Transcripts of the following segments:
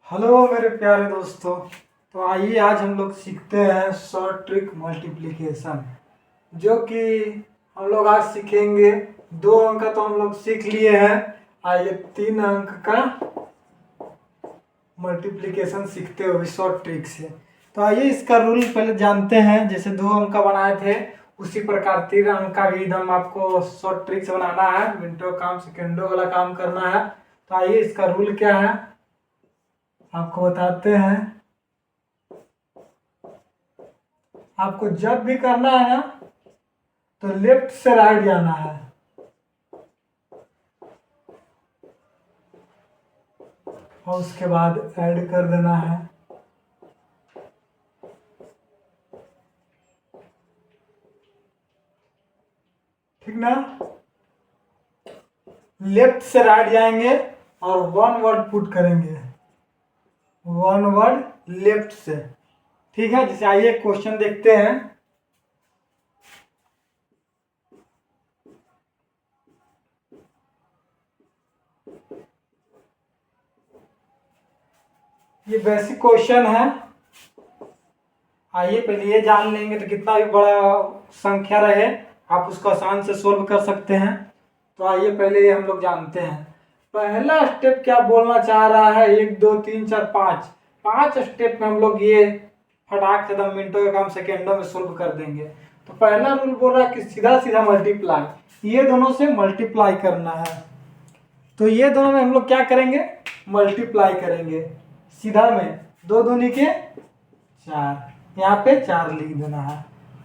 Hello मेरे प्यारे दोस्तों। तो आइए आज हम लोग सीखते हैं शॉर्ट ट्रिक मल्टीप्लिकेशन, जो कि हम लोग आज सीखेंगे। 2 अंक का तो हम लोग सीख लिए हैं। आइए 3 अंक का मल्टीप्लिकेशन सीखते हुए शॉर्ट ट्रिक से। तो आइए इसका रूल पहले जानते हैं। जैसे 2 अंक का बनाए थे उसी प्रकार 3 अंक का भी एकदम आपको शॉर्ट ट्रिक से बनाना है। मिनटों काम सेकेंडों वाला काम करना है। तो आइए इसका रूल क्या है आपको बताते हैं। आपको जब भी करना है ना तो लेफ्ट से राइट जाना है और उसके बाद ऐड कर देना है। ठीक ना। लेफ्ट से राइट जाएंगे और 1 वर्ड पुट करेंगे। 1 वर्ड लेफ्ट से। ठीक है। जैसे आइए क्वेश्चन देखते हैं। ये बेसिक क्वेश्चन है। आइए पहले ये जान लेंगे तो कितना भी बड़ा संख्या रहे आप उसको आसान से सोल्व कर सकते हैं। तो आइए पहले ये हम लोग जानते हैं। पहला स्टेप क्या बोलना चाह रहा है, 1 2 3 4 5 5 स्टेप में हम लोग ये फटाक से दम मिनटों का काम सेकेंडों में सोल्व कर देंगे। तो पहला रूल बोल रहा है कि सीधा सीधा मल्टीप्लाई, ये दोनों से मल्टीप्लाई करना है। तो ये दोनों में हम लोग क्या करेंगे, मल्टीप्लाई करेंगे सीधा में। 2 दूनी के 4, यहाँ पे 4 लिख देना है।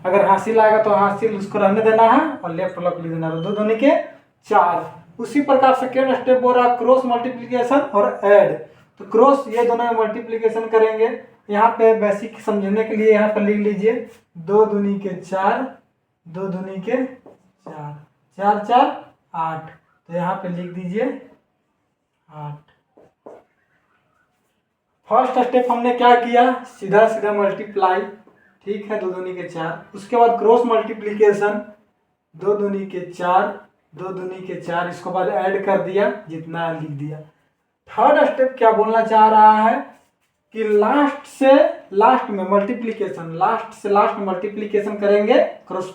अगर हासिल आएगा तो हासिल उसको रहने देना है और लेफ्ट वाला को लिख देना है। 2 दूनी के 4। उसी प्रकार सेकेंड स्टेप हो रहा है क्रॉस मल्टीप्लिकेशन और ऐड। तो क्रॉस ये दोनों में मल्टीप्लिकेशन करेंगे। यहाँ पे बेसिक समझने के लिए यहाँ पर लिख लीजिए 2 दूनी के 4, 2 दूनी के 4, 4 4 8। तो यहाँ पे लिख दीजिए 8। फर्स्ट स्टेप हमने क्या किया, सीधा सीधा मल्टीप्लाई। ठीक है, 2 दूनी के 4। उसके बाद क्रॉस मल्टीप्लिकेशन, 2 दूनी के 4, 2 दूनी के 4, इसको बाद ऐड कर दिया, जितना लिख दिया। थर्ड स्टेप क्या बोलना चाह रहा है कि लास्ट से लास्ट में मल्टीप्लिकेशन, लास्ट से लास्ट में मल्टीप्लिकेशन करेंगे। क्रॉस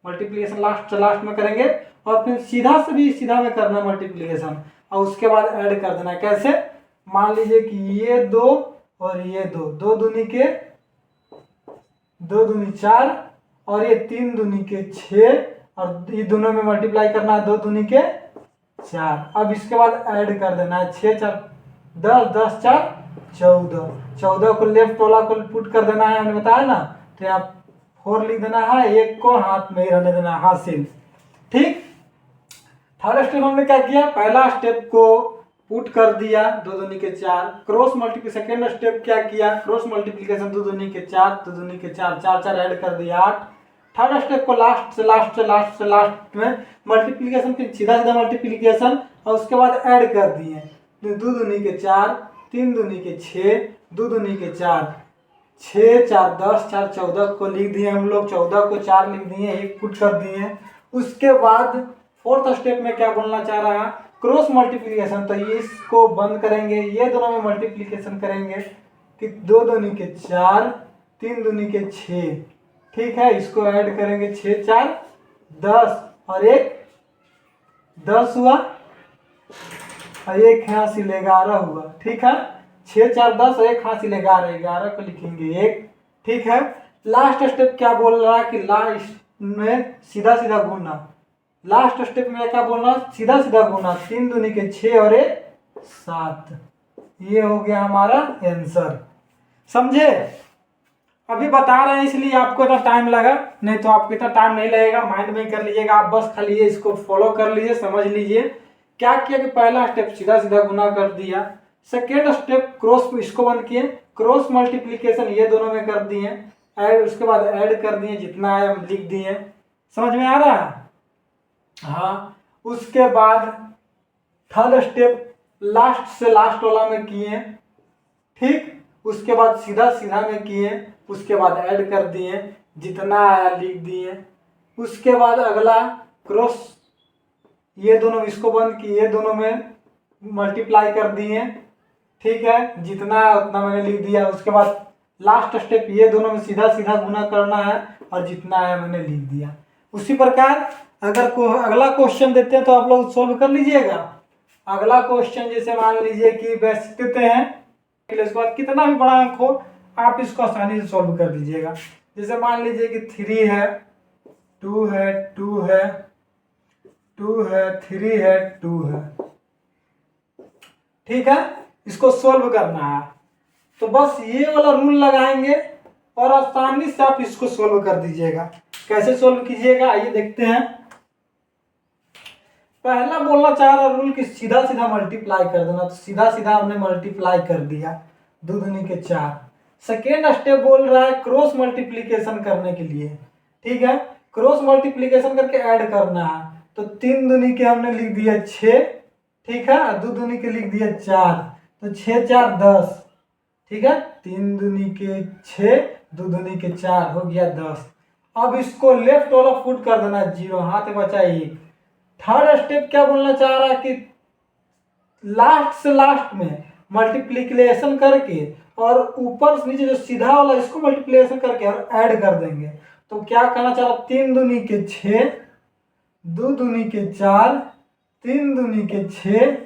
मल्टीप्लिकेशन लास्ट से लास्ट में करेंगे और फिर सीधा से भी सीधा में करना मल्टीप्लिकेशन और उसके बाद ऐड कर देना। कैसे, मान लीजिए कि ये 2 और ये 2, 2 दूनी के 2 दूनी 4 और ये 3 दूनी के 6 और ये दोनों में मल्टीप्लाई करना है 2 दूनी के 4। अब इसके बाद ऐड कर देना है 6 4 10, 10 4 14। 14 को लेफ्ट वाला को पुट कर देना है, हमने बताया ना। तो यहाँ 4 लिख देना है, एक को हाथ में ही रहने देना है, हासिल। ठीक। थर्ड स्टेप हमने क्या किया, पहला स्टेप को पुट कर दिया 2 दूनी के 4। क्रॉस मल्टीप्लिकेशन सेकेंड स्टेप क्या किया, क्रॉस मल्टीप्लिकेशन 2 दूनी के 4, 2 दूनी के 4, 4 4 ऐड कर दिया 8। थर्ड स्टेप को लास्ट से लास्ट से लास्ट से लास्ट में मल्टीप्लिकेशन, फिर सीधा सीधा मल्टीप्लिकेशन और उसके बाद ऐड कर दिए। 2 दूनी के 4, 3 दूनी के 6, 2 दूनी के 4, 6 4 10, 4 14 को लिख दिए हम लोग। 14 को 4 लिख दिए, 1 पुट कर दिए। उसके बाद फोर्थ स्टेप में क्या बोलना चाह रहा है, क्रॉस मल्टीप्लिकेशन। तो ये इसको बंद करेंगे, ये दोनों में मल्टीप्लिकेशन करेंगे कि 2 दूनी के 4, 3 दूनी के 6। ठीक है, इसको ऐड करेंगे 6 4 10 और 1 10 हुआ और 1 हासिल 11 हुआ। ठीक है, 6 4 10 और 1 हासिल 11, 11 को लिखेंगे 1। ठीक है। लास्ट स्टेप क्या बोल रहा है कि लास्ट में सीधा सीधा गुना। लास्ट स्टेप में क्या बोलना, सीधा सीधा गुना। 3 दूनी के 6 और 1 7। ये हो गया हमारा आंसर। समझे। अभी बता रहे हैं इसलिए आपको इतना टाइम लगा, नहीं तो आपको इतना टाइम नहीं लगेगा। माइंड में कर लीजिएगा आप, बस खाली ये इसको फॉलो कर लीजिए, समझ लीजिए। क्या किया कि पहला स्टेप सीधा सीधा गुना कर दिया। सेकेंड स्टेप क्रॉस, इसको बंद किए, क्रॉस मल्टीप्लिकेशन ये दोनों में कर दिए। ऐड, उसके बाद ऐड कर दिए, जितना है हम लिख दिए। समझ में आ रहा है। हाँ। उसके बाद थर्ड स्टेप लास्ट से लास्ट वाला में किए। ठीक। उसके बाद सीधा सीधा में किए, उसके बाद ऐड कर दिए, जितना आया लिख दिए। उसके बाद अगला क्रॉस, ये दोनों इसको बंद किए, दोनों में मल्टीप्लाई कर दिए। ठीक है, जितना है उतना मैंने लिख दिया। उसके बाद लास्ट स्टेप ये दोनों में सीधा सीधा गुना करना है और जितना है मैंने लिख दिया। उसी प्रकार अगर अगला क्वेश्चन देते हैं तो आप लोग सोल्व कर लीजिएगा। अगला क्वेश्चन जैसे मान लीजिए कि वैसे देते हैं, उसके बाद कितना भी बड़ा अंक हो आप इसको आसानी से सॉल्व कर दीजिएगा। जैसे मान लीजिए कि 3 है, 2 है, 2 है, 2 है, 3 है, 2 है, ठीक है। इसको सोल्व करना है तो बस ये वाला रूल लगाएंगे और आसानी से आप इसको सोल्व कर दीजिएगा। कैसे सोल्व कीजिएगा आइए देखते हैं। पहला बोलना चाह रहा रूल कि सीधा सीधा मल्टीप्लाई कर देना, तो सीधा सीधा हमने मल्टीप्लाई कर दिया, 2 दूनी के 4। सेकेंड स्टेप बोल रहा है क्रॉस मल्टीप्लीकेशन करने के लिए, ठीक है। क्रॉस मल्टीप्लीकेशन करके ऐड करना है, तो 3 दूनी के हमने लिख दिया 6, ठीक है, 2 दूनी के लिख दिया 4, तो 6 4 10, ठीक है। 3 दूनी के 6, 2 दूनी के 4 हो गया 10। अब इसको लेफ्ट वाला फुट कर देना 0, हाथ बचा 1। थर्ड स्टेप क्या बोलना चाह रहा है कि लास्ट से लास्ट में मल्टीप्लीकेशन करके और ऊपर से नीचे जो सीधा वाला इसको मल्टीप्लीकेशन करके और ऐड कर देंगे। तो क्या कहना चाह रहा, 3 दूनी के 6, 2 दूनी के 4, 3 दूनी के 6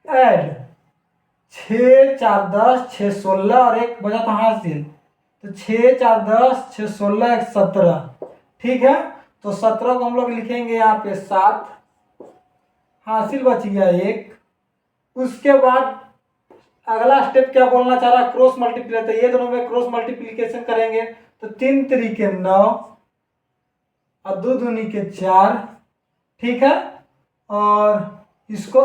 ऐड 6 4 10, 6 16 और 1 बचा था हासिल, तो 6 4 10, 6 16 1 17, ठीक है। तो 17 को हम लोग लिखेंगे यहाँ पे 7, हासिल बच गया 1। उसके बाद अगला स्टेप क्या बोलना चाह रहा है, क्रॉस मल्टीप्लीकेशन। तो ये दोनों में क्रॉस मल्टीप्लीकेशन करेंगे तो 3 3 के 9 और 2 दूनी के 4, ठीक है। और इसको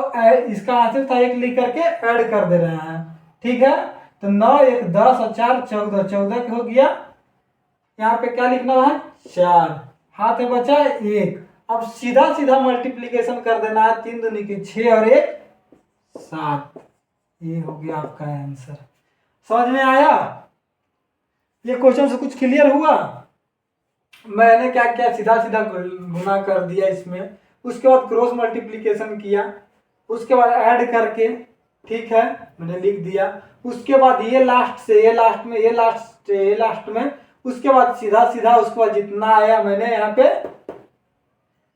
इसका हासिल था 1 लिख करके ऐड कर दे रहे हैं, ठीक है। तो 9 1 10 और 4 14, 14 हो गया। यहाँ पे क्या लिखना है 4, हाथ में बचा 1। अब सीधा सीधा मल्टीप्लीकेशन कर देना है, 3 दूनी के 6 और 1 7। ये हो गया आपका आंसर। समझ में आया? ये क्वेश्चन से कुछ क्लियर हुआ? मैंने क्या किया, सीधा सीधा गुना कर दिया इसमें, उसके बाद क्रॉस मल्टीप्लीकेशन किया, उसके बाद ऐड करके, ठीक है, मैंने लिख दिया। उसके बाद ये लास्ट से ये लास्ट में, ये लास्ट से ये लास्ट में, उसके बाद सीधा सीधा उसके बाद जितना आया मैंने यहाँ पे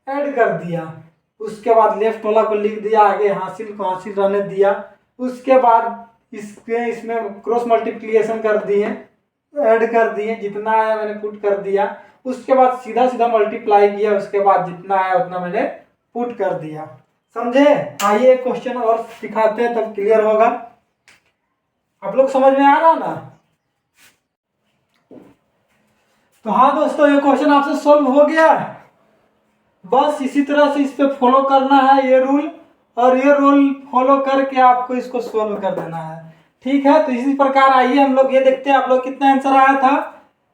ऐड कर दिया। उसके बाद लेफ्ट वाला को लिख दिया, आगे हासिल को हासिल रहने दिया। उसके बाद इसमें क्रॉस मल्टीप्लीकेशन कर दिए, ऐड कर दिए, जितना आया मैंने पुट कर दिया। उसके बाद सीधा सीधा मल्टीप्लाई किया, उसके बाद जितना आया उतना मैंने पुट कर दिया। समझे? आइए क्वेश्चन और दिखाते हैं तब क्लियर होगा। आप लोग समझ में आ रहा ना? तो हाँ दोस्तों, ये क्वेश्चन आपसे सोल्व हो गया। बस इसी तरह से इस पे फॉलो करना है ये रूल, और ये रूल फॉलो करके आपको इसको सोल्व कर देना है, ठीक है। तो इसी प्रकार आइए हम लोग ये देखते हैं आप लोग कितना आंसर आया था।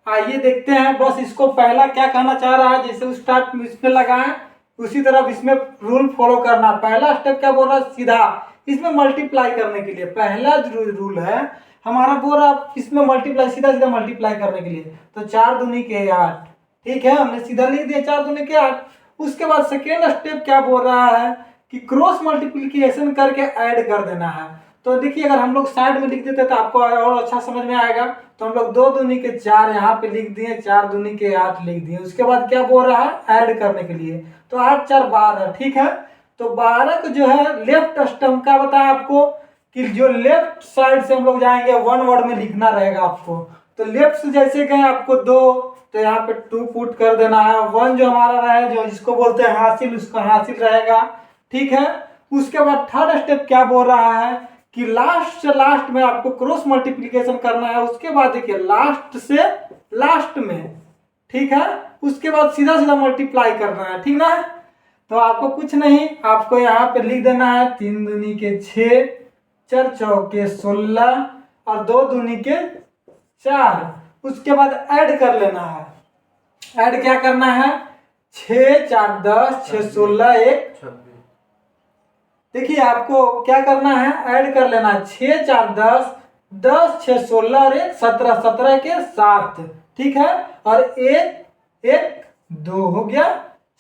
आइए देखते हैं। बस इसको पहला क्या कहना चाह रहा है, जैसे स्टार्ट इस पे लगाएं उसी तरह इसमें रूल फॉलो करना। पहला स्टेप क्या बोल रहा है, सीधा इसमें मल्टीप्लाई करने के लिए पहला रूल है हमारा, बोल रहा इसमें मल्टीप्लाई, सीधा सीधा मल्टीप्लाई करने के लिए। तो 4 दूनी के 8, ठीक है, हमने सीधा लिख दिया 4 दूनी के 8। उसके बाद सेकेंड स्टेप क्या बोल रहा है कि क्रॉस मल्टीप्लिकेशन करके ऐड कर देना है। तो देखिए अगर हम लोग साइड में लिख देते तो आपको और अच्छा समझ में आएगा। तो हम लोग 2 दूनी के 4 यहाँ पे लिख दिए, 4 दूनी के 8 लिख दिए। उसके बाद क्या बोल रहा है, ऐड करने के लिए। तो 8 4 12, ठीक है। तो 12 को जो है लेफ्ट स्टेप का बताया आपको कि जो लेफ्ट साइड से हम लोग जाएंगे 1 वर्ड में लिखना रहेगा आपको। तो लेफ्ट से जैसे गए आपको 2, तो यहाँ पे 2 पुट कर देना है। 1 जो हमारा रहे, जो जिसको बोलते हैं हासिल, उसका हासिल रहेगा, ठीक है। उसके बाद थर्ड स्टेप क्या बोल रहा है कि लास्ट से लास्ट में आपको क्रॉस मल्टीप्लिकेशन करना है। उसके बाद देखिए लास्ट से लास्ट में, ठीक है, उसके बाद सीधा सीधा मल्टीप्लाई करना है, ठीक ना। तो आपको कुछ नहीं, आपको यहाँ पे लिख देना है 3 दूनी के 6, 4 चौके 16 और 2 दूनी के 4। उसके बाद ऐड कर लेना है। ऐड क्या करना है, 6 4 10, 6 16 1 26। देखिए आपको क्या करना है, ऐड कर लेना है 6 4 10, 10 6 16 और 1 17, 17 के 7, ठीक है। और 1 1 2 हो गया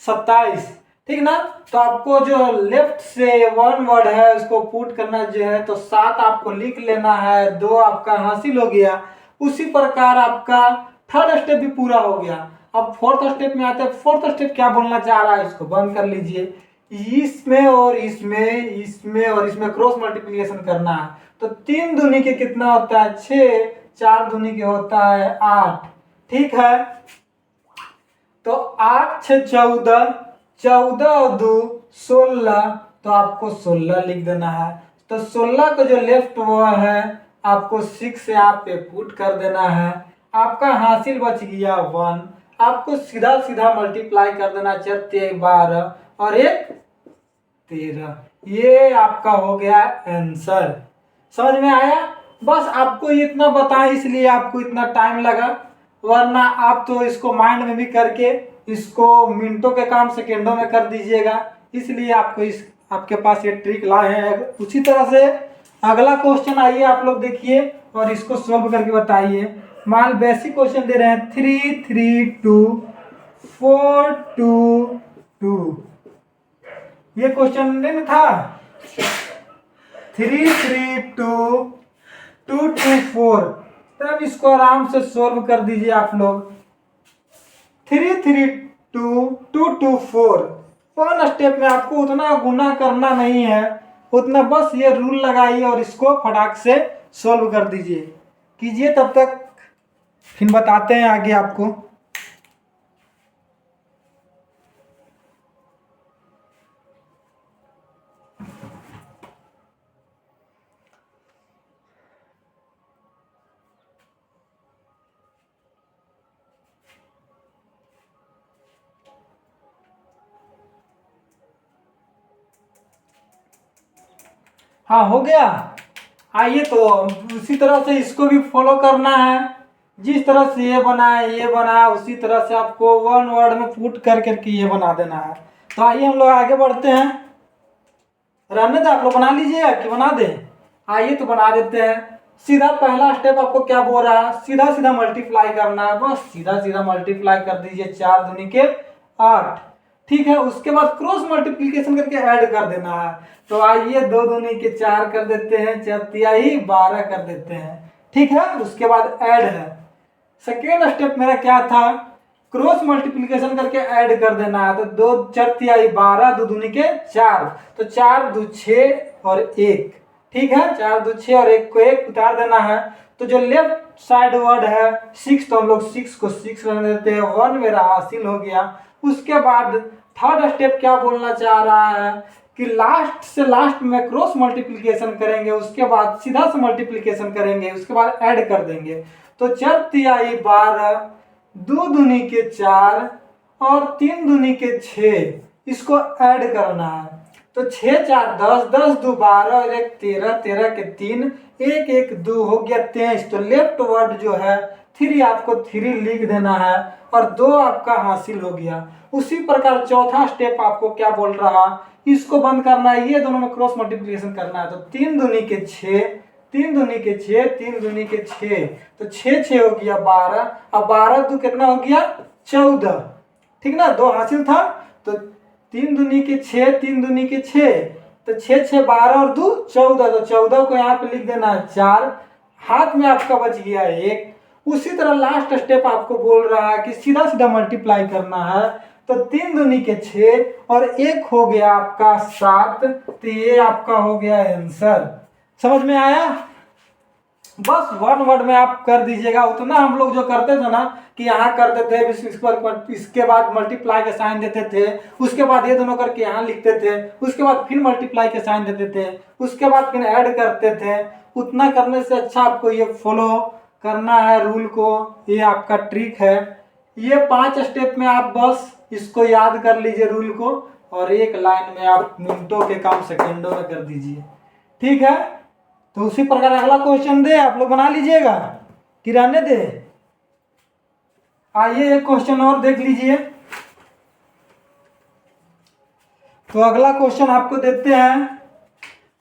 27, ठीक ना। तो आपको जो लेफ्ट से वन वर्ड है उसको पुट करना जो है, तो 7 आपको लिख लेना है, 2 आपका हासिल हो गया। उसी प्रकार आपका थर्ड स्टेप भी पूरा हो गया। अब फोर्थ स्टेप में आते हैं। फोर्थ स्टेप क्या बोलना चाह रहा है, इसको बंद कर लीजिए। इसमें और इसमें, इसमें और इसमें क्रॉस मल्टीप्लिकेशन करना है। तो 3 दूनी के कितना होता है 6, 4 दूनी के होता है 8। ठीक है, तो 8 6 14, 14 और 2 16, तो आपको 16 लिख देना है। तो 16 का जो लेफ्ट वो है आपको 6 यहाँ पे पुट कर देना है। आपका हासिल बच गया 1। आपको सीधा सीधा मल्टीप्लाई कर देना, 4 3 12 और 1 13। ये आपका हो गया आंसर। समझ में आया। बस आपको इतना बताएं इसलिए आपको इतना टाइम लगा, वरना आप तो इसको माइंड में भी करके इसको मिनटों के काम सेकेंडों में कर दीजिएगा। इसलिए आपको इस आपके पास ये ट्रिक लाए हैं। उसी तरह से अगला क्वेश्चन आइए आप लोग देखिए और इसको सॉल्व करके बताइए। मान बेसिक क्वेश्चन दे रहे हैं 3 3 2 4 2 2। ये क्वेश्चन नहीं था 3 3 2 2 2 4। तब इसको आराम से सॉल्व कर दीजिए आप लोग। 3 3 2 2 2 4। 1 स्टेप में आपको उतना गुना करना नहीं है, उतना बस ये रूल लगाइए और इसको फटाक से सॉल्व कर दीजिए। कीजिए, तब तक फिर बताते हैं आगे आपको। हाँ हो गया। आइए तो उसी तरह से इसको भी फॉलो करना है। जिस तरह से ये बना है, ये बना है, उसी तरह से आपको 1 वर्ड में पुट कर करके ये बना देना है। तो आइए हम लोग आगे बढ़ते हैं। रहने दे, आप लोग बना लीजिएगा कि बना दे। आइए तो बना देते हैं। सीधा पहला स्टेप आपको क्या बोल रहा है, सीधा सीधा मल्टीप्लाई करना है। बस सीधा सीधा मल्टीप्लाई कर दीजिए, 4 दूनी के 8। ठीक है, उसके बाद क्रॉस मल्टीप्लिकेशन करके ऐड कर देना है। तो आइए 2 दूनी के 4 कर देते हैं, 4 तिहाई 12 कर देते हैं। ठीक है, उसके बाद ऐड है। सेकेंड स्टेप मेरा क्या था, क्रॉस मल्टीप्लिकेशन करके ऐड कर देना है। तो 2 4 तिहाई 12, 2 दूनी के 4, तो 4 2 6 और 1। ठीक है, 4 2 6 और 1 को 1 उतार देना है। तो जो लेफ्ट साइड वर्ड है 6, तो हम लोग 6 को 6 रहने देते हैं। 1 मेरा हासिल हो गया। उसके बाद थर्ड स्टेप क्या बोलना चाह रहा है कि लास्ट से लास्ट में क्रॉस मल्टीप्लिकेशन करेंगे, उसके बाद सीधा से मल्टीप्लिकेशन करेंगे, उसके बाद ऐड कर देंगे। तो 4 तिहाई 12, 2 दूनी के 4 और 3 दूनी के 6, इसको ऐड करना है। तो 6 4 10, 10 2 12 और 1 13, 13 के 3, 1 1 2 हो गया 23। तो लेफ्ट वर्ड जो है 3 आपको 3 लिख देना है और 2 आपका हासिल हो गया। उसी प्रकार चौथा स्टेप आपको क्या बोल रहा, इसको बंद करना है, ये दोनों में क्रॉस मल्टीप्लिकेशन करना है। तो 3 दूनी के 6, 3 दूनी के 6, 3 दूनी के 6, तो 6 6 हो गया 12। अब 12 2 कितना हो गया 14। ठीक ना, 2 हासिल था। तो 3 दूनी के 6, 3 दूनी के 6, तो 6 6 12 और 2 14। तो 14 को यहाँ पे लिख देना है 4। हाथ में आपका बच गया 1। उसी तरह लास्ट स्टेप आपको बोल रहा है कि सीधा सीधा मल्टीप्लाई करना है। तो 3 दूनी के 6 और 1 हो गया आपका 7। तो ये आपका हो गया आंसर। समझ में आया। बस 1 वर्ड में आप कर दीजिएगा। उतना हम लोग जो करते थे ना कि यहाँ करते थे, इसके बाद मल्टीप्लाई के साइन देते थे, उसके बाद ये दोनों करके यहाँ लिखते थे, उसके बाद फिर मल्टीप्लाई के साइन देते थे, उसके बाद फिर ऐड करते थे। उतना करने से अच्छा आपको ये फॉलो करना है रूल को। ये आपका ट्रिक है। ये 5 स्टेप में आप बस इसको याद कर लीजिए रूल को, और एक लाइन में आप मिनटों के काम सेकेंडों में कर दीजिए। ठीक है, तो उसी प्रकार अगला क्वेश्चन दे, आप लोग बना लीजिएगा कि रहने दे। आइए एक क्वेश्चन और देख लीजिए। तो अगला क्वेश्चन आपको देते हैं।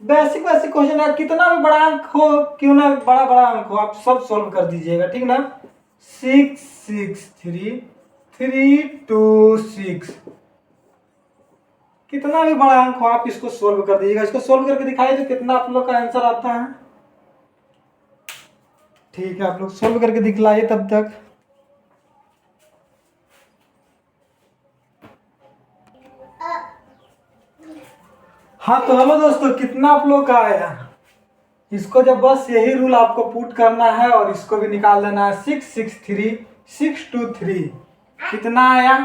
बेसिक बेसिक क्वेश्चन है, कितना भी बड़ा अंक हो, क्यों ना बड़ा बड़ा अंक हो, आप सब सॉल्व कर दीजिएगा। ठीक ना। 6 6 3 3 2 6, कितना भी बड़ा अंक हो आप इसको सोल्व कर दीजिएगा। इसको सोल्व करके दिखाइए तो कितना आप लोग का आंसर आता है। ठीक है, आप लोग सोल्व करके दिखलाइए तब तक। हाँ तो हेलो दोस्तों, कितना आप लोग का आया। इसको जब बस यही रूल आपको पुट करना है और इसको भी निकाल देना है। 663 623 कितना आया।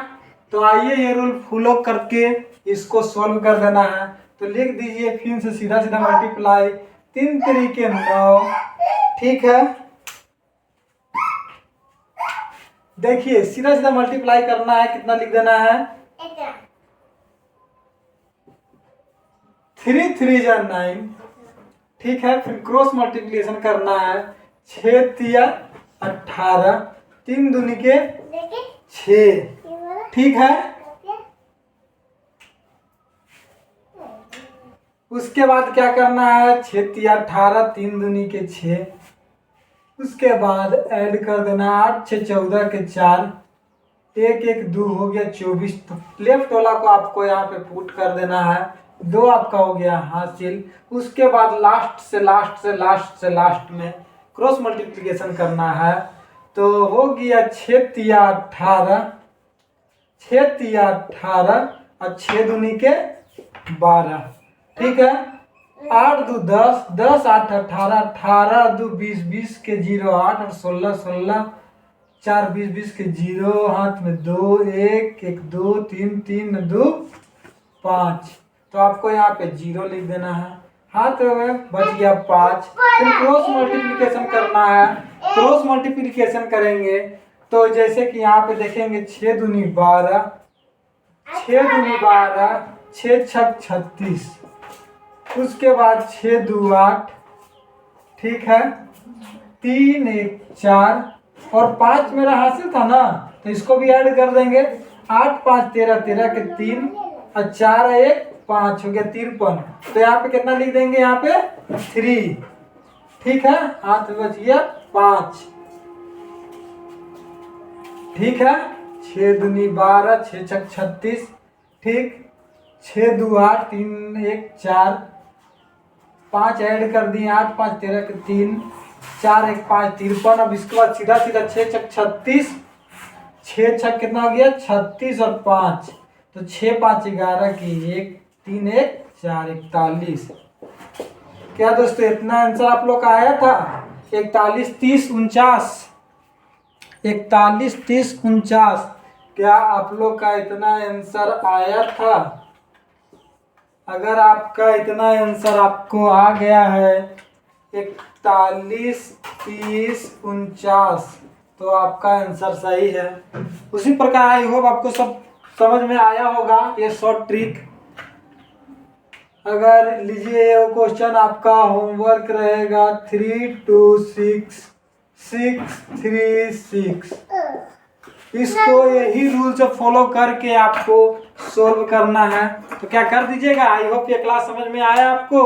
तो आइए ये रूल फॉलो करके इसको सॉल्व कर देना है। तो लिख दीजिए फिर से सीधा सीधा मल्टीप्लाई 3 तरीके 9। ठीक है, देखिए सीधा सीधा मल्टीप्लाई करना है। कितना लिख देना है 3 3 जा 9। ठीक है, फिर क्रॉस मल्टीप्लिकेशन करना है। 6 तिया 18, 3 दूनी के 6। ठीक है, उसके बाद क्या करना है 6 तिया 18, 3 दूनी के 6। उसके बाद ऐड कर देना 8 6 14 के 4, 1 1 2 हो गया 24। तो लेफ्ट वाला को आपको यहाँ पे पुट कर देना है। 2 आपका हो गया हासिल। उसके बाद लास्ट से लास्ट में क्रॉस मल्टीप्लिकेशन करना है। तो हो गया 6 तिया 18, 6 तिया 18 और 6 दूनी के 12। ठीक है, 8 2 10, 10 8 18, 18 2 20, 20 के 0 8 और 16 16, 4 20, 20 के 0, हाथ में 2 1 1 2 3 3 2 5। तो आपको यहाँ पे 0 लिख देना है। हाथ में बच गया 5। फिर क्रॉस मल्टीप्लिकेशन करना है। क्रॉस मल्टीप्लिकेशन करेंगे तो जैसे कि यहाँ पे देखेंगे 6 दूनी 12, 6 दूनी 12, 6 छक 36। उसके बाद 6 2 8। ठीक है, 3 1 4 और 5 मेरा हासिल था ना, तो इसको भी ऐड कर देंगे। 8 5 13, 13 के 3 और 4 1 5 हो गया 53। तो यहाँ पे कितना लिख देंगे यहाँ पे 3। ठीक है, हाथ में बच गया 5। ठीक है, 6 दूनी 12, 6 छक 36। ठीक, 6 2 8, 3 1 4, 5 ऐड कर दिए 8 5 13 के 3, 4 1 5 53। अब इसके बाद सीधा सीधा 6 छक 36, 6 छक कितना हो गया 36 और 5, तो 6 5 11 की 1 3 1 4 41। क्या दोस्तों इतना आंसर आप लोग का आया था। 41 30 49, 41 30 49। क्या आप लोग का इतना आंसर आया था। अगर आपका इतना आंसर आपको आ गया है 41 30 49, तो आपका आंसर सही है। उसी प्रकार आई होप आपको सब समझ में आया होगा ये शॉर्ट ट्रिक। अगर लीजिए ये क्वेश्चन आपका होमवर्क रहेगा 3 2 6 6 3 6। इसको यही रूल से फॉलो करके आपको सोल्व करना है। तो क्या कर दीजिएगा। आई होप ये क्लास समझ में आया आपको।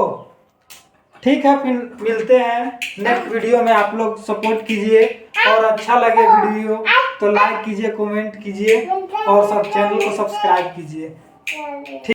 ठीक है, फिर मिलते हैं नेक्स्ट वीडियो में। आप लोग सपोर्ट कीजिए और अच्छा लगे वीडियो तो लाइक कीजिए, कमेंट कीजिए और सब चैनल को सब्सक्राइब कीजिए।